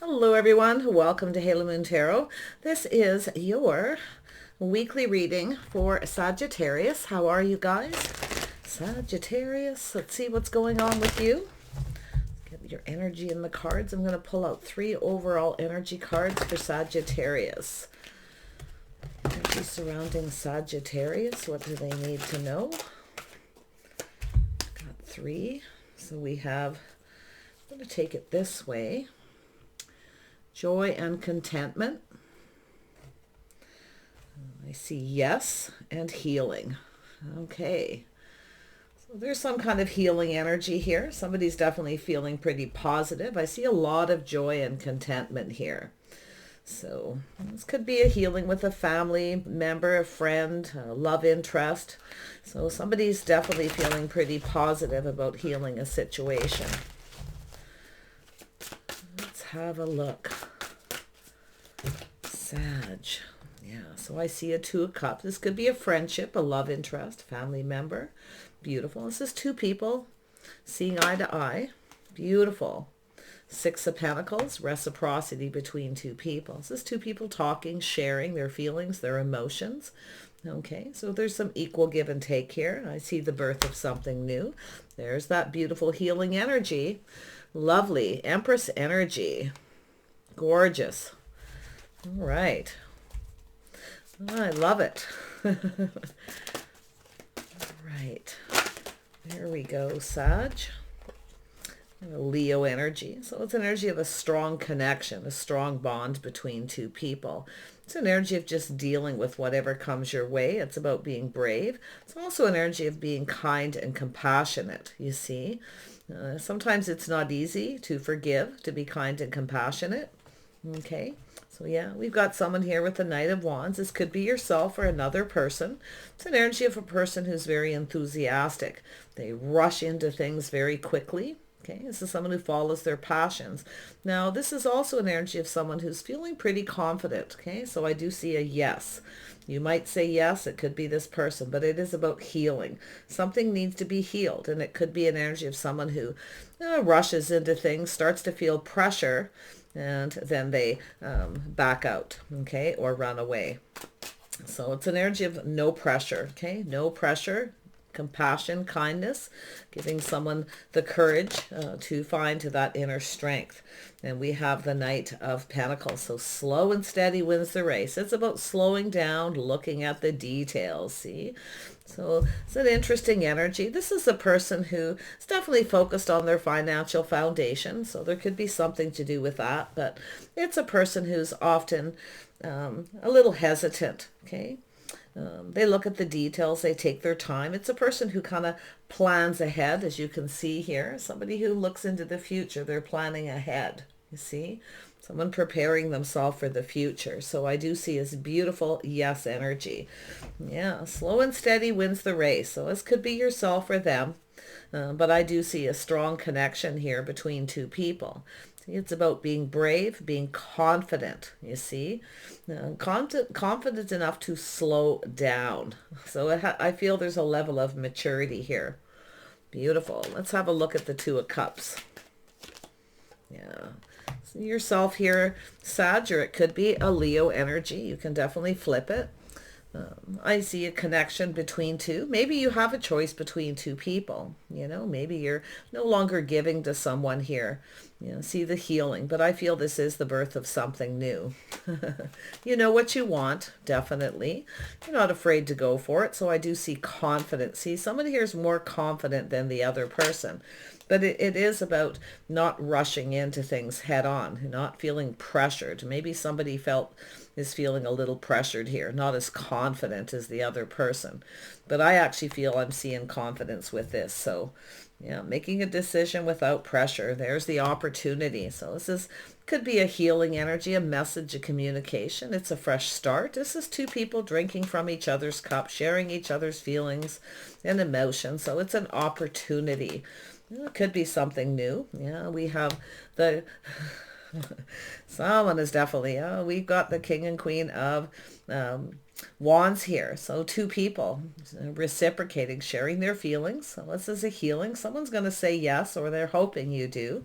Hello everyone, welcome to Halo Moon Tarot. This is your weekly reading for Sagittarius. How are you guys? Sagittarius, let's see what's going on with you. Get your energy in the cards. I'm going to pull out 3 overall energy cards for Sagittarius. Energy surrounding Sagittarius, what do they need to know? Got 3. So we have, I'm going to take it this way. Joy and contentment. I see yes and healing. Okay. So there's some kind of healing energy here. Somebody's definitely feeling pretty positive. I see a lot of joy and contentment here. So this could be a healing with a family member, a friend, a love interest. So somebody's definitely feeling pretty positive about healing a situation. Let's have a look. Sag. Yeah, so I see a 2 of Cups. This could be a friendship, a love interest, family member. Beautiful. This is 2 people seeing eye to eye. Beautiful. 6 of Pentacles, reciprocity between 2 people. This is 2 people talking, sharing their feelings, their emotions. Okay, so there's some equal give and take here. I see the birth of something new. There's that beautiful healing energy. Lovely. Empress energy. Gorgeous. All right. I love it. All right. There we go, Sag. And a Leo energy. So it's an energy of a strong connection, a strong bond between 2 people. It's an energy of just dealing with whatever comes your way. It's about being brave. It's also an energy of being kind and compassionate, you see. Sometimes it's not easy to forgive, to be kind and compassionate. Okay. So yeah, we've got someone here with the Knight of Wands. This could be yourself or another person. It's an energy of a person who's very enthusiastic. They rush into things very quickly. Okay, this is someone who follows their passions. Now, this is also an energy of someone who's feeling pretty confident. Okay, so I do see a yes. You might say yes, it could be this person, but it is about healing. Something needs to be healed, and it could be an energy of someone who rushes into things, starts to feel pressure, and then they back out, okay, or run away. So it's an energy of no pressure, okay, no pressure, compassion, kindness, giving someone the courage to find that inner strength. And we have the Knight of Pentacles. So slow and steady wins the race. It's about slowing down, looking at the details, see? So it's an interesting energy. This is a person who is definitely focused on their financial foundation. So there could be something to do with that. But it's a person who's often a little hesitant, okay? They look at the details. They take their time. It's a person who kind of plans ahead, as you can see here. Somebody who looks into the future. They're planning ahead, you see. Someone preparing themselves for the future. So I do see this beautiful yes energy. Yeah, slow and steady wins the race. So this could be yourself or them. But I do see a strong connection here between 2 people. It's about being brave, being confident, you see. Confident enough to slow down. So I feel there's a level of maturity here. Beautiful. Let's have a look at the 2 of Cups. Yeah. So yourself here, Sag, or it could be a Leo energy. You can definitely flip it. I see a connection between 2. Maybe you have a choice between 2 people. You know, maybe you're no longer giving to someone here. You know, see the healing. But I feel this is the birth of something new. You know what you want, definitely. You're not afraid to go for it. So I do see confidence. See, somebody here is more confident than the other person. But it is about not rushing into things head on, not feeling pressured. Maybe somebody is feeling a little pressured here, not as confident as the other person. But I actually feel I'm seeing confidence with this. So, yeah, making a decision without pressure. There's the opportunity. So this could be a healing energy, a message, a communication. It's a fresh start. This is 2 people drinking from each other's cup, sharing each other's feelings and emotions. So it's an opportunity. It could be something new. Yeah, we have the... Someone is definitely... we've got the King and Queen of Wands here. So 2 people reciprocating, sharing their feelings. So this is a healing. Someone's going to say yes, or they're hoping you do.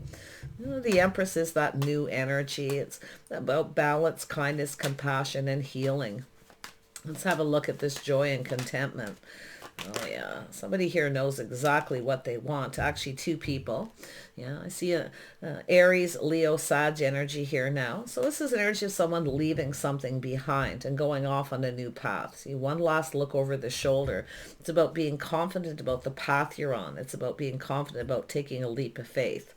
You know, the Empress is that new energy. It's about balance, kindness, compassion, and healing. Let's have a look at this joy and contentment. Oh yeah, somebody here knows exactly what they want. Actually, two people. Yeah, I see a Aries, Leo, Sag energy here now. So this is an energy of someone leaving something behind and going off on a new path. See, one last look over the shoulder. It's about being confident about the path you're on. It's about being confident about taking a leap of faith.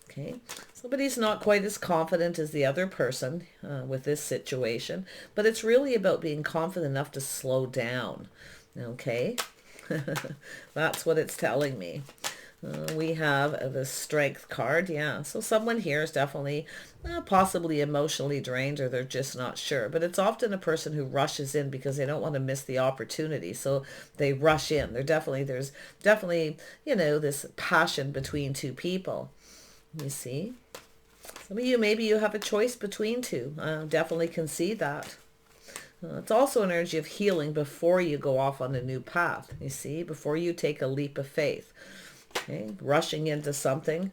Okay, somebody's not quite as confident as the other person with this situation, but it's really about being confident enough to slow down. Okay, that's what it's telling me. We have the Strength card. Yeah, so someone here is definitely possibly emotionally drained, or they're just not sure. But it's often a person who rushes in because they don't want to miss the opportunity. So they rush in. There's definitely, you know, this passion between two people. You see? Some of you, maybe you have a choice between two. Definitely can see that. It's also an energy of healing before you go off on a new path, you see, before you take a leap of faith. Okay, rushing into something.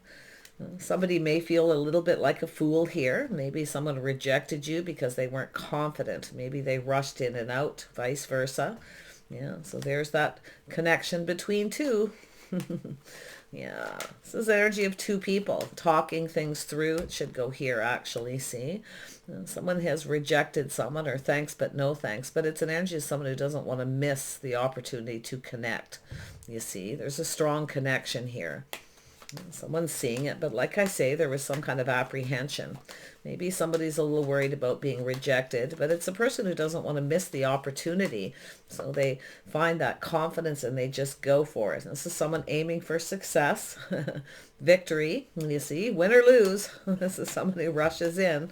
Somebody may feel a little bit like a fool here. Maybe someone rejected you because they weren't confident. Maybe they rushed in and out, vice versa. Yeah, so there's that connection between two. Yeah, this is energy of two people talking things through. It should go here, actually, see? Someone has rejected someone, or thanks but no thanks, but it's an energy of someone who doesn't want to miss the opportunity to connect. You see, there's a strong connection here. Someone's seeing it, but like I say, there was some kind of apprehension. Maybe somebody's a little worried about being rejected, but it's a person who doesn't want to miss the opportunity. So they find that confidence and they just go for it. This is someone aiming for success, victory, you see, win or lose. This is someone who rushes in.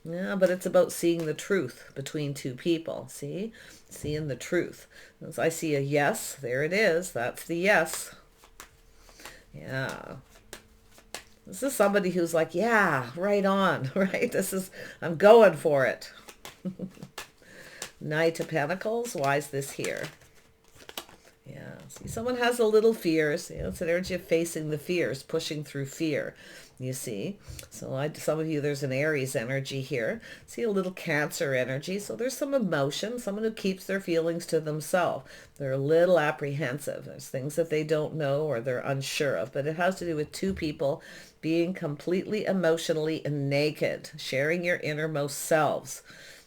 Yeah, but it's about seeing the truth between two people, see? Seeing the truth. As I see a yes, there it is. That's the yes. Yeah. This is somebody who's like, yeah, right on, right? I'm going for it. Knight of Pentacles. Why is this here? Yeah. See, someone has a little fears. You know, it's an energy of facing the fears, pushing through fear. You see, so some of you, there's an Aries energy here. See a little Cancer energy. So there's some emotion, someone who keeps their feelings to themselves. They're a little apprehensive. There's things that they don't know or they're unsure of, but it has to do with two people being completely emotionally naked, sharing your innermost selves.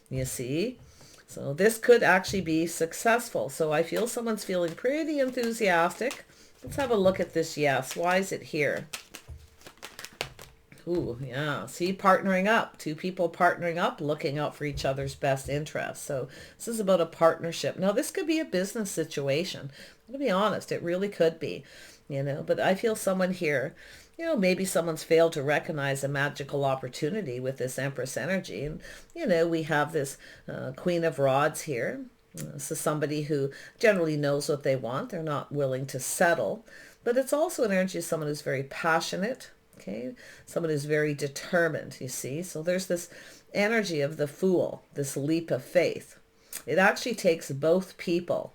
You see? So this could actually be successful. So I feel someone's feeling pretty enthusiastic. Let's have a look at this yes. Why is it here? Ooh, yeah. See, partnering up. Two people partnering up, looking out for each other's best interests. So this is about a partnership. Now, this could be a business situation. I'm going to be honest. It really could be, you know. But I feel someone here, you know, maybe someone's failed to recognize a magical opportunity with this Empress energy. And, you know, we have this Queen of Rods here. So somebody who generally knows what they want. They're not willing to settle. But it's also an energy of someone who's very passionate. Okay, someone who's very determined, you see. So there's this energy of the Fool, this leap of faith. It actually takes both people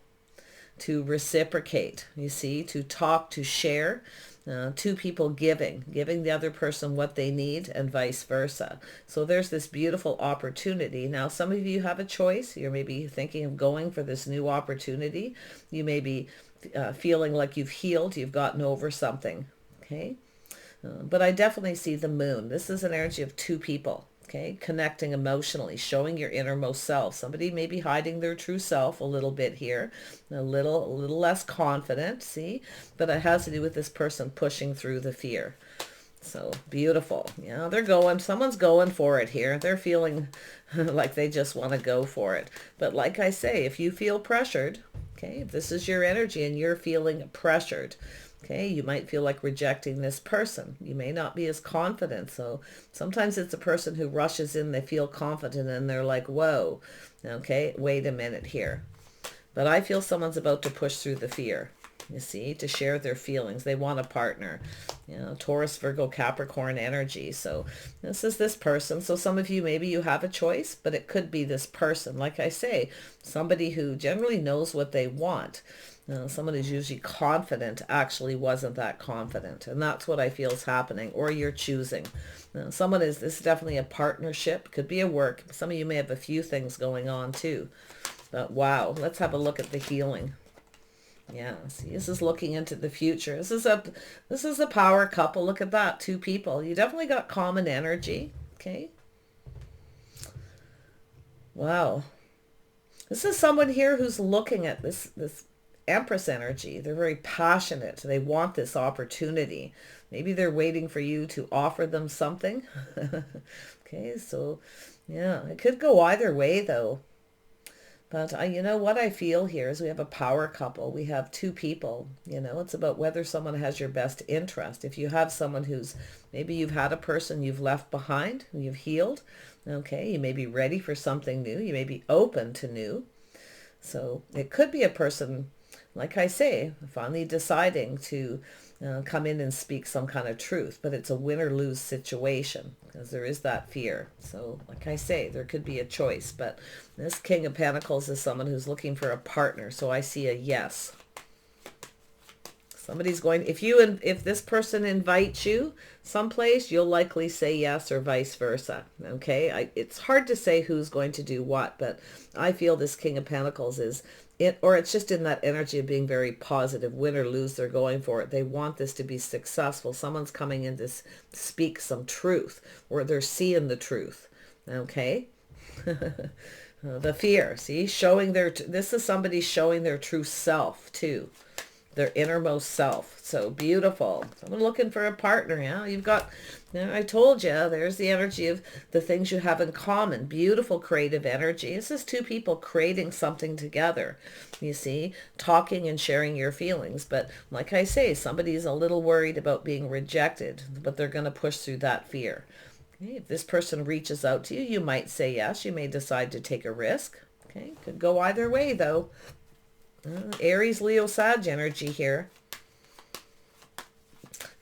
to reciprocate, you see, to talk, to share. Two people giving the other person what they need and vice versa. So there's this beautiful opportunity. Now, some of you have a choice. You're maybe thinking of going for this new opportunity. You may be feeling like you've healed, you've gotten over something, okay? But I definitely see the Moon. This is an energy of two people, okay? Connecting emotionally, showing your innermost self. Somebody may be hiding their true self a little bit here, a little less confident, see? But it has to do with this person pushing through the fear. So beautiful. Yeah, someone's going for it here. They're feeling like they just want to go for it. But like I say, if you feel pressured, okay, if this is your energy and you're feeling pressured, okay, you might feel like rejecting this person. You may not be as confident. So sometimes it's a person who rushes in, they feel confident and they're like, whoa, okay, wait a minute here. But I feel someone's about to push through the fear, you see, to share their feelings. They want a partner, you know, Taurus, Virgo, Capricorn energy. So this is this person. So some of you, maybe you have a choice, but it could be this person. Like I say, somebody who generally knows what they want. Someone who's usually confident actually wasn't that confident. And that's what I feel is happening. Or you're choosing. Someone is, this is definitely a partnership. Could be a work. Some of you may have a few things going on too. But wow, let's have a look at the healing. Yeah, see, this is looking into the future. This is a power couple. Look at that, two people. You definitely got common energy. Okay. Wow. This is someone here who's looking at this Empress energy. They're very passionate. They want this opportunity. Maybe they're waiting for you to offer them something. Okay, so yeah, it could go either way though. But you know what I feel here is we have a power couple. We have two people. You know, it's about whether someone has your best interest. If you have someone who's, maybe you've had a person you've left behind, who you've healed. Okay, you may be ready for something new. You may be open to new. So it could be a person, like I say, finally deciding to come in and speak some kind of truth, but it's a win or lose situation because there is that fear. So like I say, there could be a choice, but this King of Pentacles is someone who's looking for a partner. So I see a yes. Somebody's going, if this person invites you someplace, you'll likely say yes or vice versa. Okay. It's hard to say who's going to do what, but I feel this King of Pentacles is it, or it's just in that energy of being very positive. Win or lose, they're going for it. They want this to be successful. Someone's coming in to speak some truth, or they're seeing the truth. Okay. The fear, see, showing this is somebody showing their true self too. Their innermost self. So beautiful. Someone looking for a partner. Yeah, you've got, I told you, there's the energy of the things you have in common. Beautiful creative energy. This is two people creating something together. You see, talking and sharing your feelings. But like I say, somebody's a little worried about being rejected, but they're going to push through that fear. Okay, if this person reaches out to you, you might say yes. You may decide to take a risk. Okay, could go either way though. Aries, Leo, Sag energy here.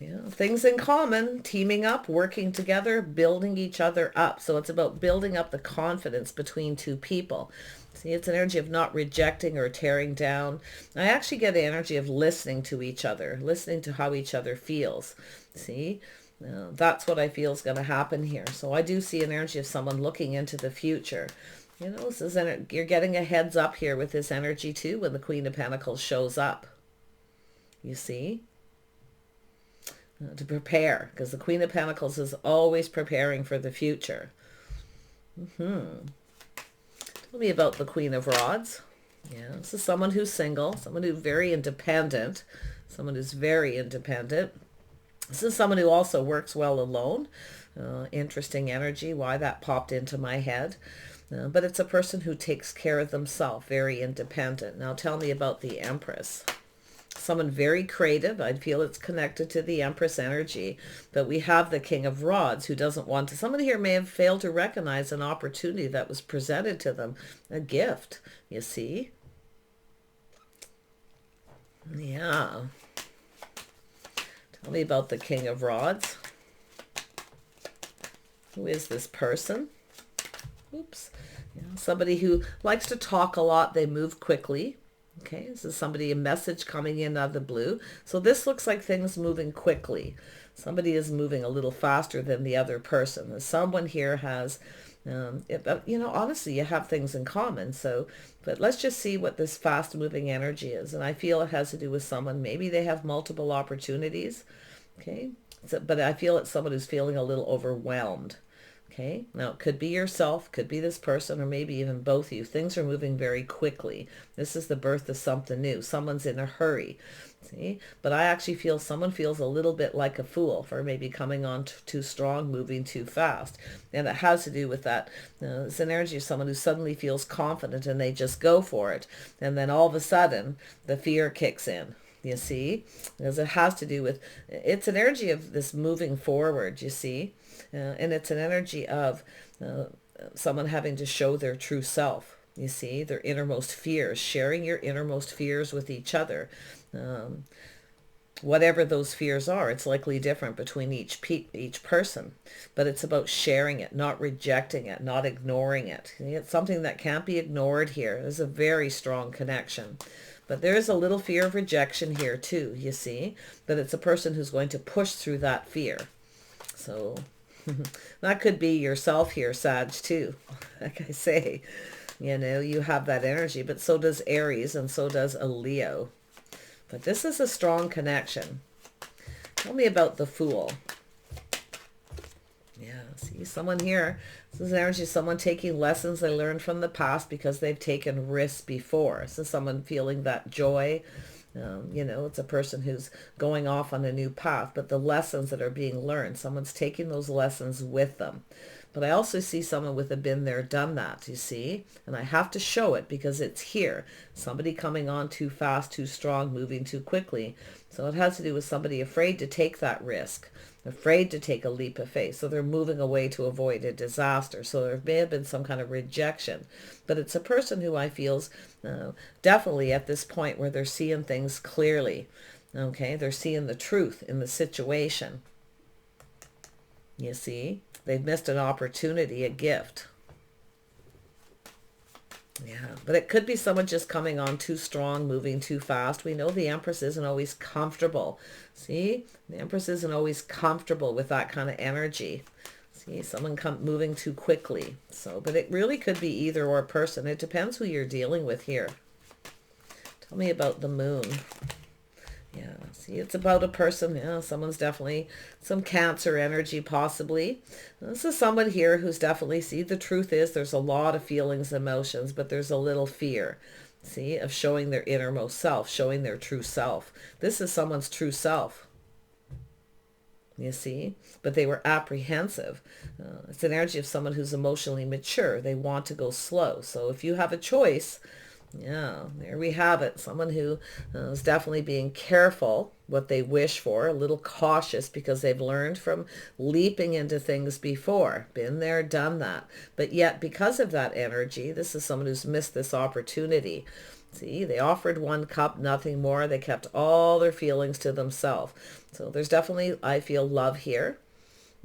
Yeah, things in common, teaming up, working together, building each other up. So it's about building up the confidence between two people. See, it's an energy of not rejecting or tearing down. I actually get the energy of listening to each other, listening to how each other feels. See, that's what I feel is going to happen here. So I do see an energy of someone looking into the future. You know, this is you're getting a heads up here with this energy too when the Queen of Pentacles shows up. You see? To prepare, because the Queen of Pentacles is always preparing for the future. Tell me about the Queen of Rods. Yeah, this is someone who's single, someone who's very independent, someone who's very independent. This is someone who also works well alone. Interesting energy, why that popped into my head. But it's a person who takes care of themselves, very independent. Now tell me about the Empress. Someone very creative. I feel it's connected to the Empress energy. But we have the King of Rods who doesn't want to. Someone here may have failed to recognize an opportunity that was presented to them. A gift, you see. Yeah. Tell me about the King of Rods. Who is this person? Oops. Yeah, somebody who likes to talk a lot. They move quickly. Okay, this is somebody, a message coming in out of the blue. So this looks like things moving quickly. Somebody is moving a little faster than the other person. Someone here has, you know, honestly, you have things in common. So, but let's just see what this fast moving energy is. And I feel it has to do with someone. Maybe they have multiple opportunities. Okay, so, but I feel it's someone who's feeling a little overwhelmed. Okay, now it could be yourself, could be this person, or maybe even both of you. Things are moving very quickly. This is the birth of something new. Someone's in a hurry. See, but I actually feel someone feels a little bit like a fool for maybe coming on too strong, moving too fast. And it has to do with that. It's an energy of someone who suddenly feels confident and they just go for it. And then all of a sudden, the fear kicks in. You see, because it has to do with, it's an energy of this moving forward, you see, and it's an energy of someone having to show their true self, you see, their innermost fears, sharing your innermost fears with each other. Whatever those fears are, it's likely different between each person, but it's about sharing it, not rejecting it, not ignoring it. It's something that can't be ignored here. There's a very strong connection. But there is a little fear of rejection here too, you see, that it's a person who's going to push through that fear. So that could be yourself here, Sag, too. Like I say, you know, you have that energy, but so does Aries and so does a Leo. But this is a strong connection. Tell me about the Fool. Yeah, see someone here. This is energy of someone taking lessons they learned from the past because they've taken risks before. This is someone feeling that joy. You know, it's a person who's going off on a new path, but the lessons that are being learned, someone's taking those lessons with them. But I also see someone with a been there, done that, you see? And I have to show it because it's here. Somebody coming on too fast, too strong, moving too quickly. So it has to do with somebody afraid to take that risk, afraid to take a leap of faith. So they're moving away to avoid a disaster. So there may have been some kind of rejection. But it's a person who I feel's definitely at this point where they're seeing things clearly. Okay, they're seeing the truth in the situation. You see, they've missed an opportunity, a gift. Yeah, but it could be someone just coming on too strong, moving too fast. We know the Empress isn't always comfortable. See, the Empress isn't always comfortable with that kind of energy. See, someone moving too quickly. So, but it really could be either or person. It depends who you're dealing with here. Tell me about the Moon. Yeah, see, it's about a person. Yeah, someone's definitely some Cancer energy, possibly. This is someone here who's definitely, see, the truth is there's a lot of feelings, emotions, but there's a little fear, see, of showing their innermost self, showing their true self. This is someone's true self, you see, but they were apprehensive. It's an energy of someone who's emotionally mature. They want to go slow. So if you have a choice, yeah, there we have it. Someone who is definitely being careful what they wish for, a little cautious because they've learned from leaping into things before. Been there, done that. But yet, because of that energy, this is someone who's missed this opportunity. See, they offered one cup, nothing more. They kept all their feelings to themselves. So there's definitely, I feel, love here.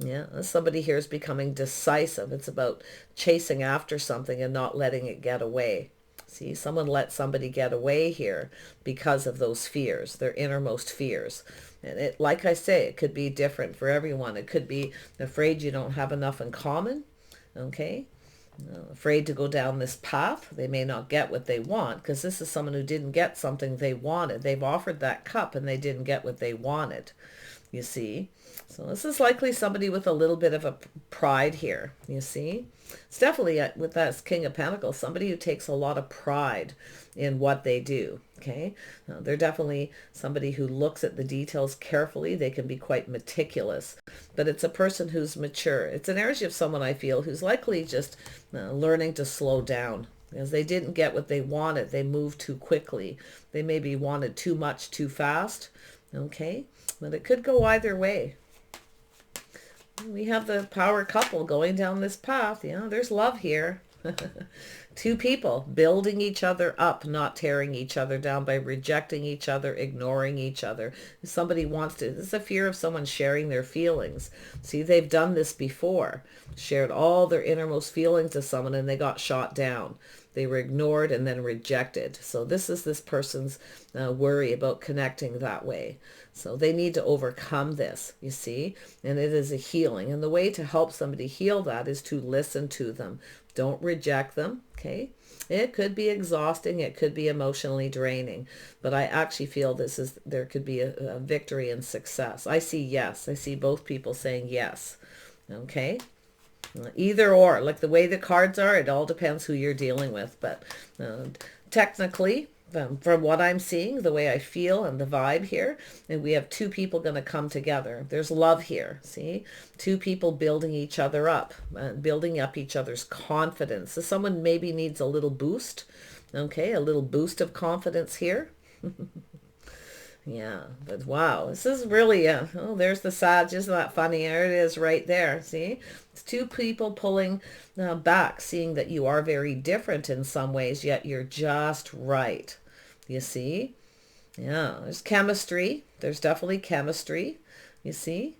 Yeah, somebody here is becoming decisive. It's about chasing after something and not letting it get away. See, someone let somebody get away here because of those fears, their innermost fears. And it, like I say, it could be different for everyone. It could be afraid you don't have enough in common, okay? Afraid to go down this path. They may not get what they want because this is someone who didn't get something they wanted. They've offered that cup and they didn't get what they wanted, you see. So this is likely somebody with a little bit of a pride here, you see. It's definitely, with that King of Pentacles, somebody who takes a lot of pride in what they do, okay? They're definitely somebody who looks at the details carefully. They can be quite meticulous, but it's a person who's mature. It's an energy of someone, I feel, who's likely just learning to slow down. Because they didn't get what they wanted. They moved too quickly. They maybe wanted too much too fast, okay? But it could go either way. We have the power couple going down this path. You know, there's love here. Two people building each other up, not tearing each other down by rejecting each other, ignoring each other. If somebody wants to, this is a fear of someone sharing their feelings. See, they've done this before, shared all their innermost feelings to someone and they got shot down. They were ignored and then rejected. So this is this person's worry about connecting that way. So they need to overcome this, you see, and it is a healing. And the way to help somebody heal that is to listen to them. Don't reject them, okay? It could be exhausting. It could be emotionally draining. But I actually feel there could be a victory and success. I see yes. I see both people saying yes, okay? Either or, like the way the cards are, it all depends who you're dealing with. But technically, from what I'm seeing, the way I feel and the vibe here, and we have two people going to come together. There's love here, see? Two people building each other up, building up each other's confidence. So someone maybe needs a little boost, okay? A little boost of confidence here. Yeah, but wow, this is really, oh, there's the Sag. Isn't that funny? There it is right there, see? It's two people pulling back, seeing that you are very different in some ways, yet you're just right. You see? Yeah, there's chemistry. There's definitely chemistry, you see?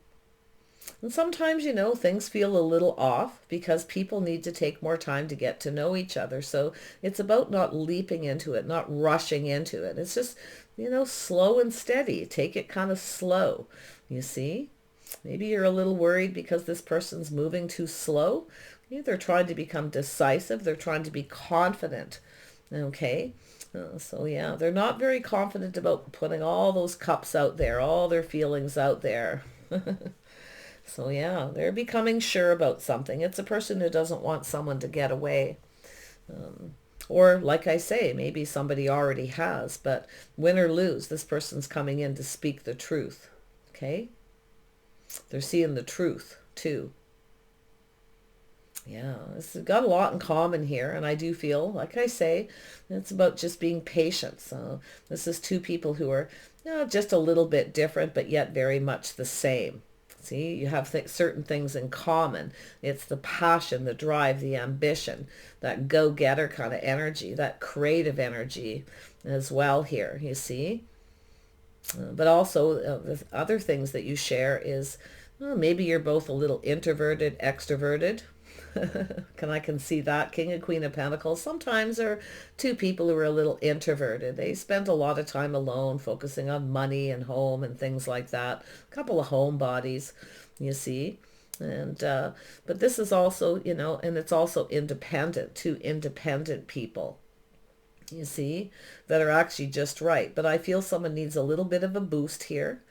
And sometimes, you know, things feel a little off because people need to take more time to get to know each other. So it's about not leaping into it, not rushing into it. It's just, you know, slow and steady. Take it kind of slow, you see? Maybe you're a little worried because this person's moving too slow. Yeah, they're trying to become decisive. They're trying to be confident. Okay. So yeah, they're not very confident about putting all those cups out there, all their feelings out there. So yeah, they're becoming sure about something. It's a person who doesn't want someone to get away. Or like I say, maybe somebody already has, but win or lose, this person's coming in to speak the truth. Okay? They're seeing the truth too. Yeah, it's got a lot in common here, and I do feel, like I say, it's about just being patient. So this is two people who are, you know, just a little bit different, but yet very much the same. See, you have certain things in common. It's the passion, the drive, the ambition, that go-getter kind of energy, that creative energy as well here, you see. But also the other things that you share is, well, maybe you're both a little introverted, extroverted. I can see that. King and Queen of Pentacles. Sometimes there are two people who are a little introverted. They spend a lot of time alone, focusing on money and home and things like that. A couple of homebodies, you see. And but this is also, you know, and it's also independent, two independent people, you see, that are actually just right. But I feel someone needs a little bit of a boost here.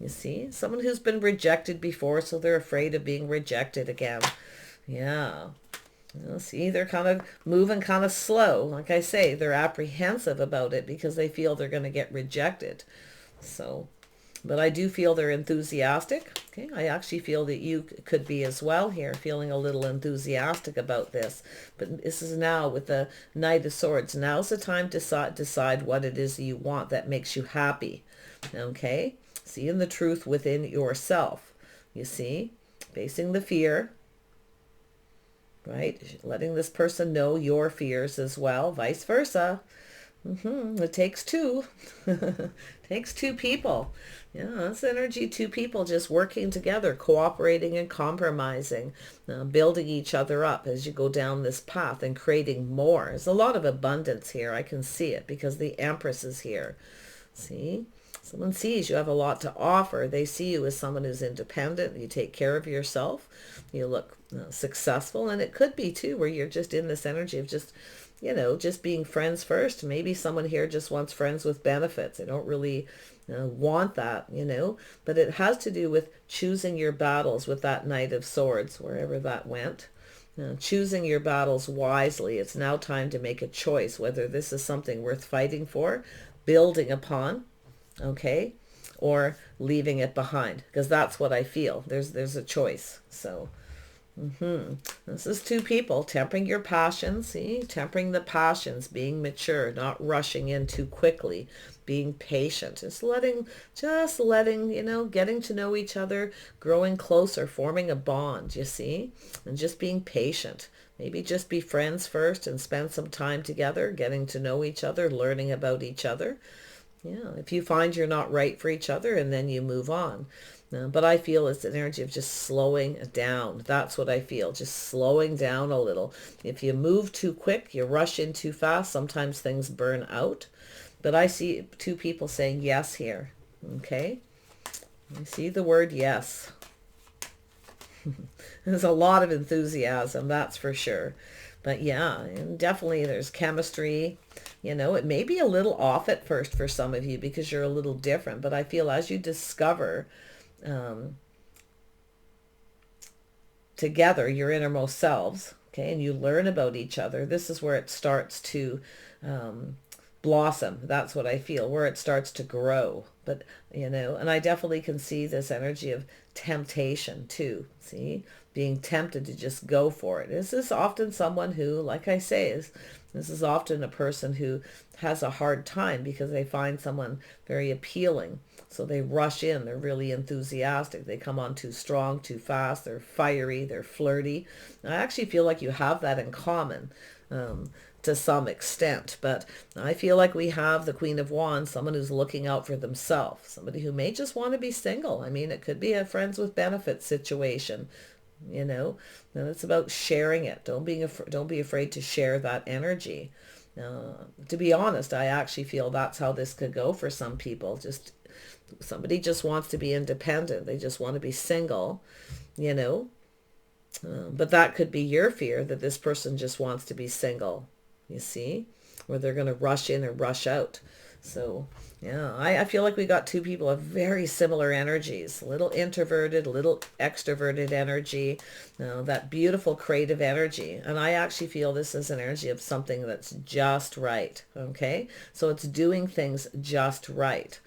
You see, someone who's been rejected before, so they're afraid of being rejected again. Yeah. You see, they're kind of moving kind of slow. Like I say, they're apprehensive about it because they feel they're going to get rejected. So, but I do feel they're enthusiastic. Okay, I actually feel that you could be as well here, feeling a little enthusiastic about this. But this is now with the Knight of Swords. Now's the time to decide what it is you want that makes you happy. Okay, seeing the truth within yourself. You see, facing the fear. Right? Letting this person know your fears as well, vice versa. It takes two. Takes two people. Yeah, that's energy, two people just working together, cooperating and compromising, building each other up as you go down this path and creating more. There's a lot of abundance here. I can see it because the Empress is here. See? Someone sees you have a lot to offer. They see you as someone who's independent. You take care of yourself. You look successful. And it could be too where you're just in this energy of just, you know, just being friends first. Maybe someone here just wants friends with benefits. They don't really want that, you know. But it has to do with choosing your battles with that Knight of Swords, wherever that went. Choosing your battles wisely. It's now time to make a choice, whether this is something worth fighting for, building upon, okay, or leaving it behind, because that's what I feel. There's a choice. So this is two people tempering your passions. See, tempering the passions, being mature, not rushing in too quickly, being patient, just letting, you know, getting to know each other, growing closer, forming a bond, you see, and just being patient. Maybe just be friends first and spend some time together, getting to know each other, learning about each other. Yeah, if you find you're not right for each other, and then you move on. But I feel it's an energy of just slowing down. That's what I feel, just slowing down a little. If you move too quick, you rush in too fast, sometimes things burn out. But I see two people saying yes here. Okay? I see the word yes. There's a lot of enthusiasm, that's for sure. But yeah, and definitely there's chemistry. You know, it may be a little off at first for some of you because you're a little different. But I feel as you discover together your innermost selves, okay, and you learn about each other, this is where it starts to blossom. That's what I feel, where it starts to grow. But, you know, and I definitely can see this energy of temptation too. See, being tempted to just go for it. This is often someone who, like I say, this is often a person who has a hard time because they find someone very appealing. So they rush in. They're really enthusiastic. They come on too strong, too fast. They're fiery. They're flirty. I actually feel like you have that in common. to some extent, but I feel like we have the Queen of Wands, someone who's looking out for themselves, somebody who may just want to be single. I mean, it could be a friends with benefits situation, you know. And it's about sharing it. Don't be afraid to share that energy. To be honest, I actually feel that's how this could go for some people. Just somebody just wants to be independent. They just want to be single, you know. But that could be your fear, that this person just wants to be single, you see, or they're going to rush in or rush out. So, yeah, I feel like we got two people of very similar energies, a little introverted, a little extroverted energy, that beautiful creative energy. And I actually feel this is an energy of something that's just right, okay? So it's doing things just right.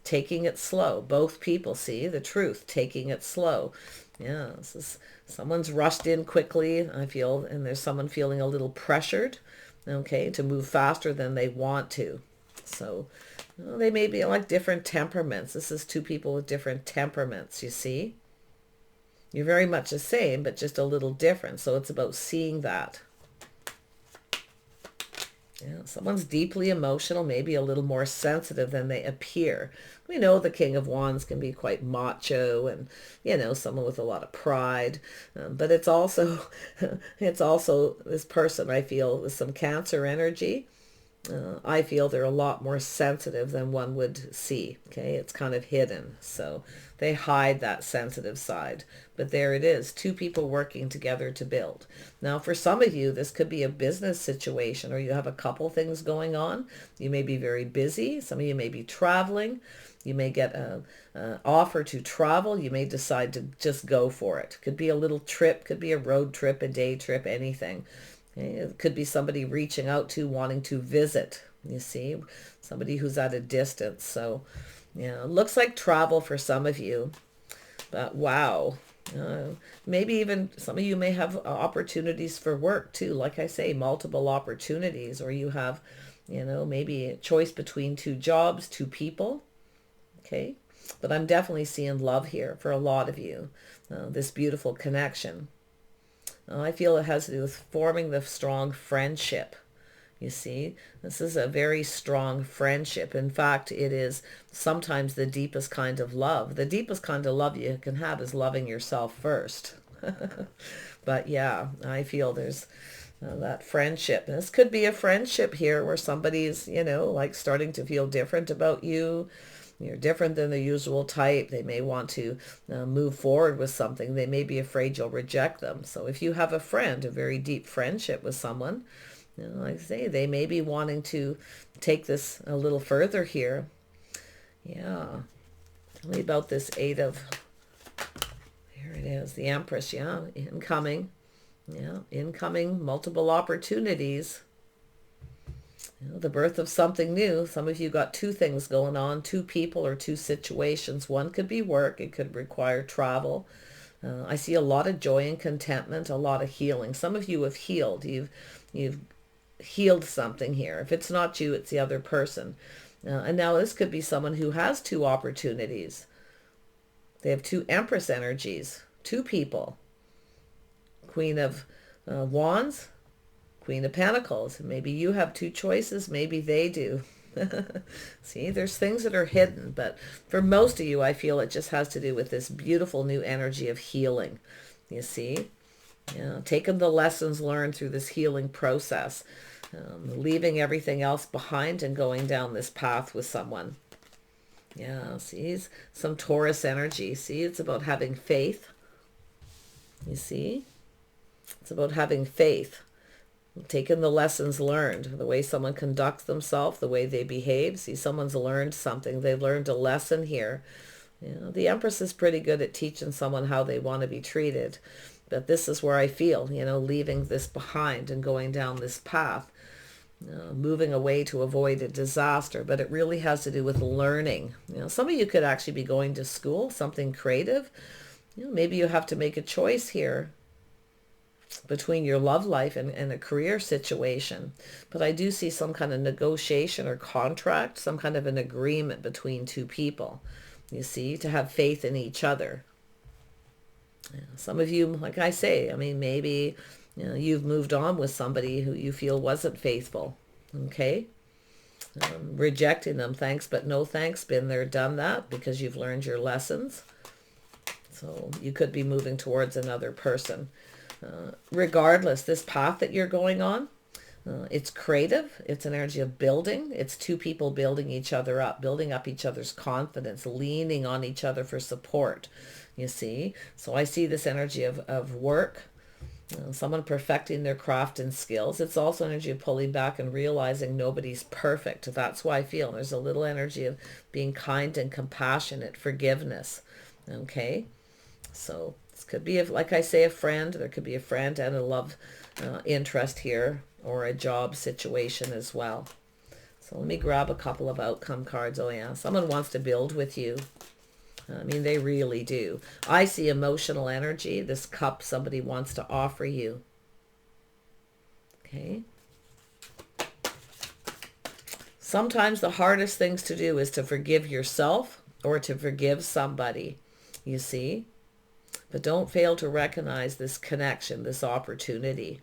Taking it slow. Both people see the truth, taking it slow. Yeah, this is someone's rushed in quickly, I feel, and there's someone feeling a little pressured, okay, to move faster than they want to. So they may be like different temperaments. This is two people with different temperaments, you see. You're very much the same, but just a little different. So it's about seeing that. Yeah, someone's deeply emotional, maybe a little more sensitive than they appear. We know the King of Wands can be quite macho and, you know, someone with a lot of pride. But it's also, it's also this person, I feel, with some Cancer energy. I feel they're a lot more sensitive than one would see. Okay, it's kind of hidden. So they hide that sensitive side. But there it is, two people working together to build. Now, for some of you, this could be a business situation, or you have a couple things going on. You may be very busy. Some of you may be traveling. You may get an offer to travel. You may decide to just go for it. Could be a little trip, could be a road trip, a day trip, anything. Okay? It could be somebody reaching out to, wanting to visit, you see, somebody who's at a distance. So, yeah, it looks like travel for some of you. But wow, maybe even some of you may have opportunities for work too. Like I say, multiple opportunities, or you have, you know, maybe a choice between two jobs, two people. Okay, but I'm definitely seeing love here for a lot of you, this beautiful connection. I feel it has to do with forming the strong friendship. You see, this is a very strong friendship. In fact, it is sometimes the deepest kind of love. The deepest kind of love you can have is loving yourself first. But yeah, I feel there's that friendship. And this could be a friendship here where somebody's, you know, like starting to feel different about you. You're different than the usual type. They may want to move forward with something. They may be afraid you'll reject them. So if you have a friend, a very deep friendship with someone, you know, like I say, they may be wanting to take this a little further here. Yeah. Tell me about this Eight of, here it is, the Empress. Yeah, incoming. Yeah, incoming, multiple opportunities. You know, the birth of something new. Some of you got two things going on, two people or two situations. One could be work. It could require travel. I see a lot of joy and contentment, a lot of healing. Some of you have healed. You've healed something here. If it's not you, it's the other person. And now this could be someone who has two opportunities. They have two Empress energies, two people. Queen of Wands, Queen of Pentacles. Maybe you have two choices. Maybe they do. See, there's things that are hidden. But for most of you, I feel it just has to do with this beautiful new energy of healing. You see? Yeah, taking the lessons learned through this healing process. Leaving everything else behind and going down this path with someone. Yeah, see? Some Taurus energy. See, it's about having faith. You see? It's about having faith. Taking the lessons learned, the way someone conducts themselves, the way they behave. See, someone's learned something. They've learned a lesson here. You know, the Empress is pretty good at teaching someone how they want to be treated. But this is where I feel, you know, leaving this behind and going down this path, moving away to avoid a disaster. But it really has to do with learning. You know, some of you could actually be going to school, something creative. You know, maybe you have to make a choice here between your love life and a career situation. But I do see some kind of negotiation or contract, some kind of an agreement between two people, you see, to have faith in each other. Yeah, some of you, like I say, I mean, maybe You know, you've moved on with somebody who you feel wasn't faithful. Okay? Rejecting them, thanks but no thanks, been there, done that, because you've learned your lessons. So you could be moving towards another person. Regardless, this path that you're going on, it's creative. It's an energy of building. It's two people building each other up, building up each other's confidence, leaning on each other for support, you see. So I see this energy of work, someone perfecting their craft and skills. It's also energy of pulling back and realizing nobody's perfect. That's why I feel there's a little energy of being kind and compassionate, forgiveness. Okay, so this could be, like I say, a friend. There could be a friend and a love interest here, or a job situation as well. So let me grab a couple of outcome cards. Oh yeah, someone wants to build with you. I mean, they really do. I see emotional energy. This cup somebody wants to offer you. Okay. Sometimes the hardest things to do is to forgive yourself or to forgive somebody, you see. But don't fail to recognize this connection, this opportunity.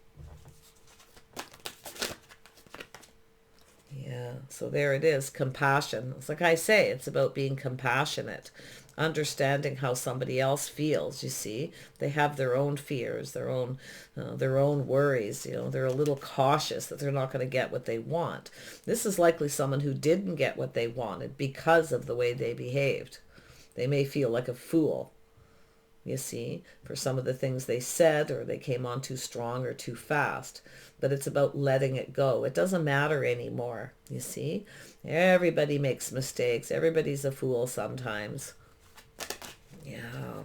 Yeah, so there it is, compassion. It's like I say, it's about being compassionate, understanding how somebody else feels, you see. They have their own fears, their own worries, you know, they're a little cautious that they're not going to get what they want. This is likely someone who didn't get what they wanted because of the way they behaved. They may feel like a fool, you see, for some of the things they said, or they came on too strong or too fast. But it's about letting it go. It doesn't matter anymore, you see. Everybody makes mistakes. Everybody's a fool sometimes. Yeah.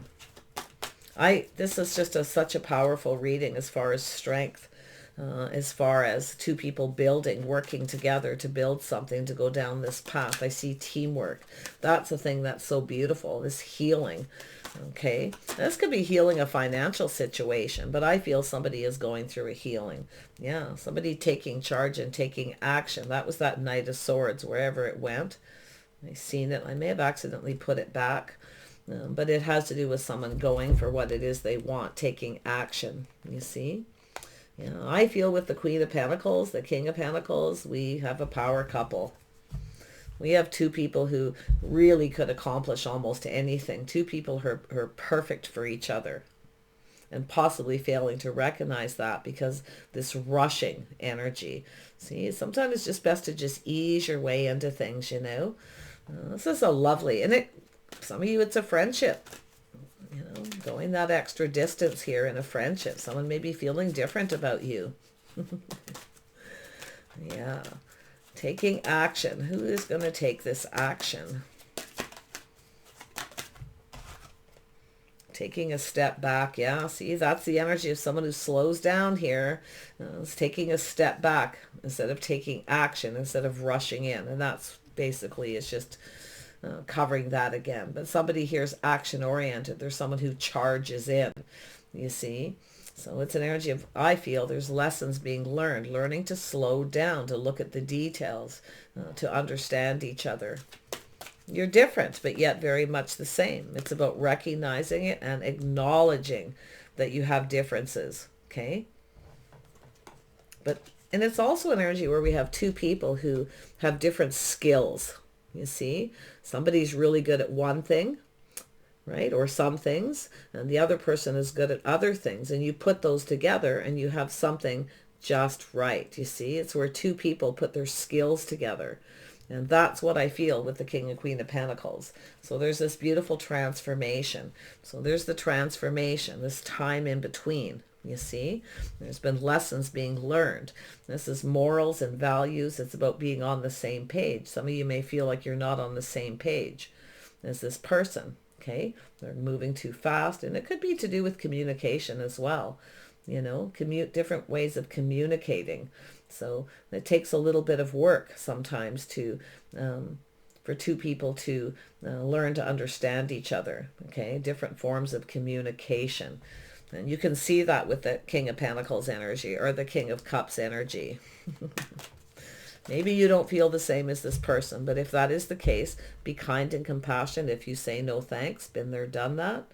This is just such a powerful reading as far as strength, as far as two people building, working together to build something, to go down this path. I see teamwork. That's the thing that's so beautiful, this healing. Okay, this could be healing a financial situation, but I feel somebody is going through a healing. Yeah, somebody taking charge and taking action. That was that Knight of Swords, wherever it went. I've seen it. I may have accidentally put it back, but it has to do with someone going for what it is they want, taking action, you see. Yeah, I feel with the Queen of Pentacles, the King of Pentacles, we have a power couple. We have two people who really could accomplish almost anything. Two people who are perfect for each other, and possibly failing to recognize that because this rushing energy. See, sometimes it's just best to just ease your way into things, you know. This is a lovely, and some of you, it's a friendship. You know, going that extra distance here in a friendship. Someone may be feeling different about you. Yeah. Taking action. Who is going to take this action? Taking a step back. Yeah, see, that's the energy of someone who slows down here. It's taking a step back instead of taking action, instead of rushing in. And that's basically, it's just covering that again. But somebody here is action oriented. There's someone who charges in, you see. So it's an energy of, I feel there's lessons being learned, learning to slow down, to look at the details, to understand each other. You're different, but yet very much the same. It's about recognizing it and acknowledging that you have differences, okay? And it's also an energy where we have two people who have different skills, you see. Somebody's really good at one thing, right? Or some things, and the other person is good at other things, and you put those together and you have something just right, you see. It's where two people put their skills together, and that's what I feel with the King and Queen of Pentacles. So there's this beautiful transformation. So there's the transformation, this time in between, you see. There's been lessons being learned. This is morals and values. It's about being on the same page. Some of you may feel like you're not on the same page as this person. Okay, they're moving too fast, and it could be to do with communication as well. You know, different ways of communicating. So it takes a little bit of work sometimes to for two people to learn to understand each other. Okay, different forms of communication, and you can see that with the King of Pentacles energy or the King of Cups energy. Maybe you don't feel the same as this person, but if that is the case, be kind and compassionate. If you say no thanks, been there, done that.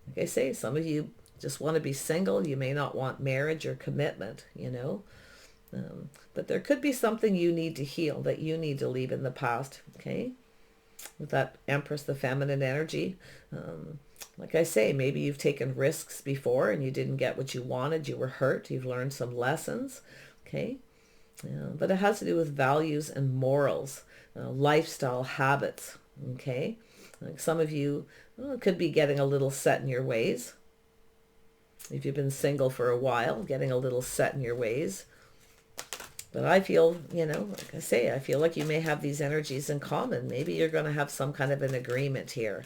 Like I say, some of you, just want to be single. You may not want marriage or commitment, you know. But there could be something you need to heal, that you need to leave in the past, okay? With that Empress, the feminine energy. Like I say, maybe you've taken risks before and you didn't get what you wanted. You were hurt. You've learned some lessons, okay? But it has to do with values and morals, lifestyle habits, okay? Like some of you could be getting a little set in your ways. If you've been single for a while, getting a little set in your ways. But I feel, you know, like I say, I feel like you may have these energies in common. Maybe you're going to have some kind of an agreement here.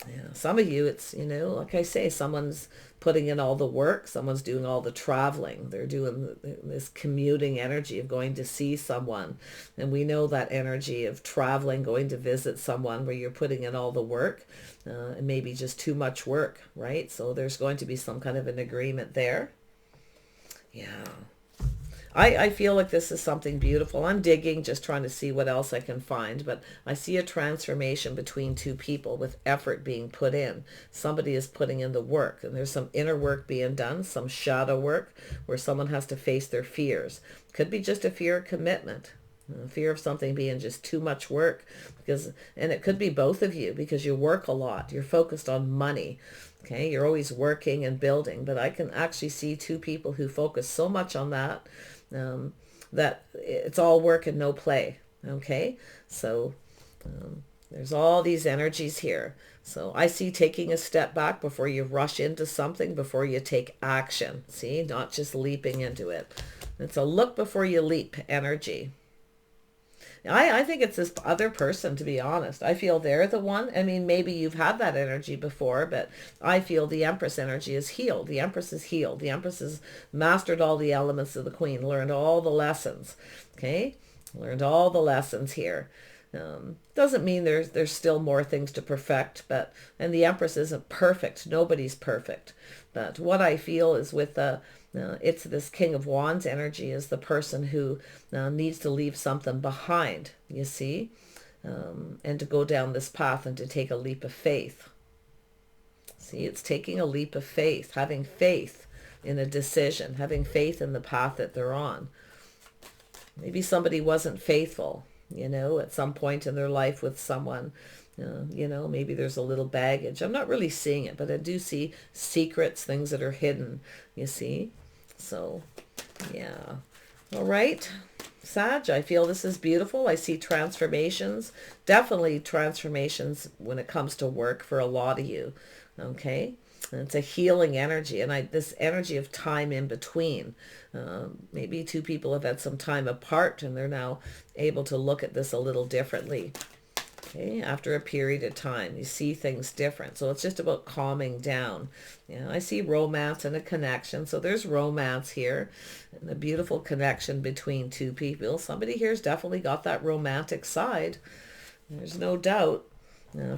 Yeah, some of you, it's, you know, like I say, someone's putting in all the work. Someone's doing all the traveling. They're doing this commuting energy of going to see someone. And we know that energy of traveling, going to visit someone where you're putting in all the work, and maybe just too much work, right? So there's going to be some kind of an agreement there. Yeah. I feel like this is something beautiful. I'm digging, just trying to see what else I can find. But I see a transformation between two people with effort being put in. Somebody is putting in the work. And there's some inner work being done, some shadow work, where someone has to face their fears. Could be just a fear of commitment. Fear of something being just too much work. And it could be both of you, because you work a lot. You're focused on money. Okay, you're always working and building, but I can actually see two people who focus so much on that, that it's all work and no play. Okay, so there's all these energies here. So I see taking a step back before you rush into something, before you take action. See, not just leaping into it. It's a look before you leap energy. I think it's this other person, to be honest. I feel they're the one. I mean, maybe you've had that energy before, but I feel the Empress energy is healed. The Empress is healed. The Empress has mastered all the elements of the Queen, learned all the lessons, okay? Learned all the lessons here. Doesn't mean there's still more things to perfect, and the Empress isn't perfect. Nobody's perfect. But what I feel is with it's this King of Wands energy, is the person who needs to leave something behind, you see, and to go down this path and to take a leap of faith. See, it's taking a leap of faith, having faith in a decision, having faith in the path that they're on. Maybe somebody wasn't faithful, you know, at some point in their life with someone. You know, maybe there's a little baggage. I'm not really seeing it, but I do see secrets, things that are hidden, you see. So, yeah. All right, Sag, I feel this is beautiful. I see transformations, definitely transformations when it comes to work for a lot of you, okay? And it's a healing energy, and this energy of time in between. Maybe two people have had some time apart, and they're now able to look at this a little differently. Okay, after a period of time, you see things different. So it's just about calming down. You know, I see romance and a connection. So there's romance here and a beautiful connection between two people. Somebody here's definitely got that romantic side. There's no doubt.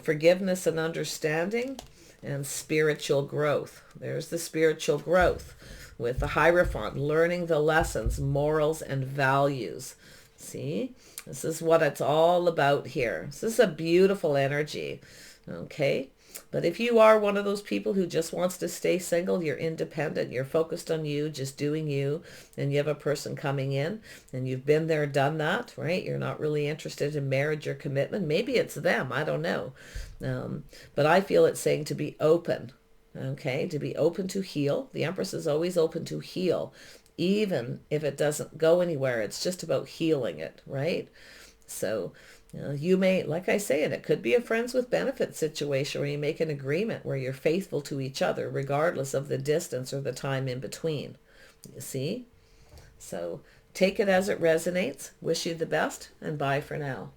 Forgiveness and understanding and spiritual growth. There's the spiritual growth with the Hierophant, learning the lessons, morals, and values. See? This is what it's all about here. This is a beautiful energy, okay? But if you are one of those people who just wants to stay single, you're independent, you're focused on you, just doing you, and you have a person coming in, and you've been there, done that, right? You're not really interested in marriage or commitment. Maybe it's them, I don't know. But I feel it's saying to be open, okay? To be open to heal. The Empress is always open to heal. Even if it doesn't go anywhere, it's just about healing it, right? So you may, like I say, and it could be a friends with benefits situation where you make an agreement where you're faithful to each other regardless of the distance or the time in between, you see? So take it as it resonates. Wish you the best, and bye for now.